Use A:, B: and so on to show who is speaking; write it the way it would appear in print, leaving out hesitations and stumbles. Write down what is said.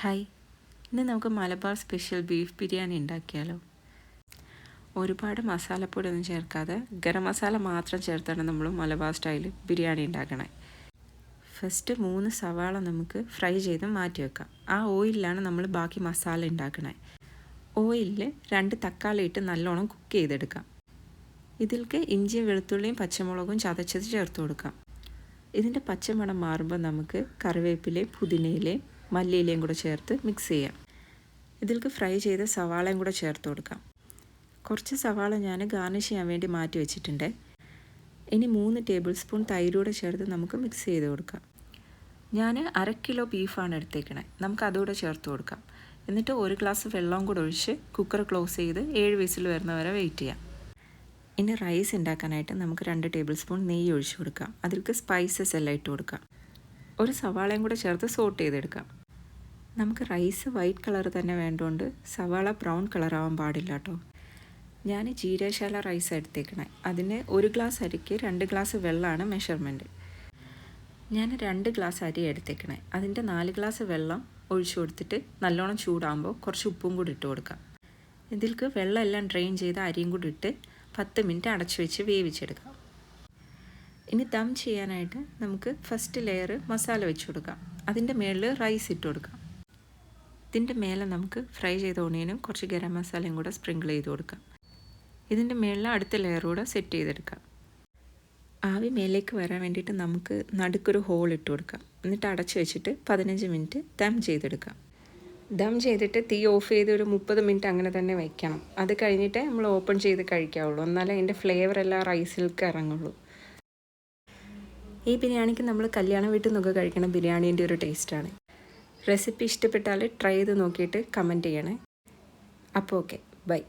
A: Hi, ഇന്ന് നമുക്ക് Malabar special beef biryani ഉണ്ടാക്കിയാലോ. ഒരുപാട് മസാലപ്പൊടി ഒന്നും ചേർക്കാതെ ഗരം മസാല മാത്രം ചേർത്താണ് നമ്മൾ മലബാർ സ്റ്റൈൽ ബിരിയാണി ഉണ്ടാക്കണേ. ഫസ്റ്റ് 3 സവാള നമുക്ക് ഫ്രൈ ചെയ്ത് മാറ്റി വെക്കാം. ആ ഓയിലിലാണ് നമ്മൾ ബാക്കി മസാല ഉണ്ടാക്കണേ. ഓയിലിൽ 2 തക്കാളി ഇട്ട് നല്ലോണം കുക്ക് ചെയ്തെടുക്കാം. ഇതിലേക്ക് ഇഞ്ചിയും വെളുത്തുള്ളിയും പച്ചമുളകും ചതച്ചത് ചേർത്ത് കൊടുക്കാം. ഇതിൻ്റെ പച്ചമണം മാറുമ്പോൾ നമുക്ക് കറിവേപ്പിലയും പുതിനയിലയും മല്ലിയിലയും കൂടെ ചേർത്ത് മിക്സ് ചെയ്യാം. ഇതിലേക്ക് ഫ്രൈ ചെയ്ത സവാളയും കൂടെ ചേർത്ത് കൊടുക്കാം. കുറച്ച് സവാള ഞാൻ ഗാർണിഷ് ചെയ്യാൻ വേണ്ടി മാറ്റി വെച്ചിട്ടുണ്ട്. ഇനി 3 ടേബിൾ സ്പൂൺ തൈരൂടെ ചേർത്ത് നമുക്ക് മിക്സ് ചെയ്ത് കൊടുക്കാം. ഞാൻ 1/2 കിലോ ബീഫാണ് എടുത്തേക്കണേ. നമുക്ക് അതുകൂടെ ചേർത്ത് കൊടുക്കാം. എന്നിട്ട് 1 ഗ്ലാസ് വെള്ളവും കൂടെ ഒഴിച്ച് കുക്കർ ക്ലോസ് ചെയ്ത് 7 വിസിൽ വരുന്നവരെ വെയിറ്റ് ചെയ്യാം. ഇനി റൈസ് ഉണ്ടാക്കാനായിട്ട് നമുക്ക് 2 ടേബിൾ സ്പൂൺ നെയ്യ് ഒഴിച്ച് കൊടുക്കാം. അതിലേക്ക് സ്പൈസസ് എല്ലാം ഇട്ട് കൊടുക്കാം. ഒരു സവാളയും കൂടെ ചേർത്ത് സോട്ട് ചെയ്തെടുക്കാം. നമുക്ക് റൈസ് വൈറ്റ് കളർ തന്നെ വേണ്ടതുകൊണ്ട് സവാള ബ്രൗൺ കളർ ആവാൻ പാടില്ല കേട്ടോ. ഞാൻ ജീരകശാല റൈസ് എടുത്തേക്കണേ. അതിന് 1 ഗ്ലാസ് അരിക്ക് 2 ഗ്ലാസ് വെള്ളമാണ് മെഷർമെൻറ്റ്. ഞാൻ 2 ഗ്ലാസ് അരി എടുത്തേക്കണേ. അതിൻ്റെ 4 ഗ്ലാസ് വെള്ളം ഒഴിച്ചു കൊടുത്തിട്ട് നല്ലോണം ചൂടാകുമ്പോൾ കുറച്ച് ഉപ്പും കൂടി ഇട്ട് കൊടുക്കാം. ഇതിലേക്ക് വെള്ളം എല്ലാം ഡ്രെയിൻ ചെയ്ത് അരിയും കൂടി ഇട്ട് 10 മിനിറ്റ് അടച്ചു വെച്ച് വേവിച്ചെടുക്കാം. ഇനി ദം ചെയ്യാനായിട്ട് നമുക്ക് ഫസ്റ്റ് ലെയർ മസാല വെച്ച് കൊടുക്കാം. അതിൻ്റെ മേളിൽ റൈസ് ഇട്ട് കൊടുക്കാം. ഇതിൻ്റെ മേലെ നമുക്ക് ഫ്രൈ ചെയ്ത ഓണിയനും കുറച്ച് ഗരം മസാലയും കൂടെ സ്പ്രിങ്കിൾ ചെയ്ത് കൊടുക്കാം. ഇതിൻ്റെ മേളിൽ അടുത്ത ലെയർ കൂടെ സെറ്റ് ചെയ്തെടുക്കാം. ആവി മേലേക്ക് വരാൻ വേണ്ടിയിട്ട് നമുക്ക് നടുക്കൊരു ഹോൾ ഇട്ട് കൊടുക്കാം. എന്നിട്ട് അടച്ചു വെച്ചിട്ട് 15 മിനിറ്റ് ദം ചെയ്തെടുക്കാം. ദം ചെയ്തിട്ട് തീ ഓഫ് ചെയ്ത് ഒരു 30 മിനിറ്റ് അങ്ങനെ തന്നെ വയ്ക്കണം. അത് കഴിഞ്ഞിട്ടേ നമ്മൾ ഓപ്പൺ ചെയ്ത് കഴിക്കാവുള്ളൂ. എന്നാലേ അതിൻ്റെ ഫ്ലേവർ എല്ലാം റൈസിലേക്ക് ഇറങ്ങുള്ളൂ. ഈ ബിരിയാണിക്ക് നമ്മൾ കല്യാണ വീട്ടിൽ നിന്നൊക്കെ കഴിക്കണ ബിരിയാണീൻ്റെ ഒരു ടേസ്റ്റാണ്. റെസിപ്പി ഇഷ്ടപ്പെട്ടാൽ ട്രൈ ചെയ്ത് നോക്കിയിട്ട് കമൻറ്റ് ചെയ്യണേ. അപ്പോൾ ഓക്കെ, ബൈ.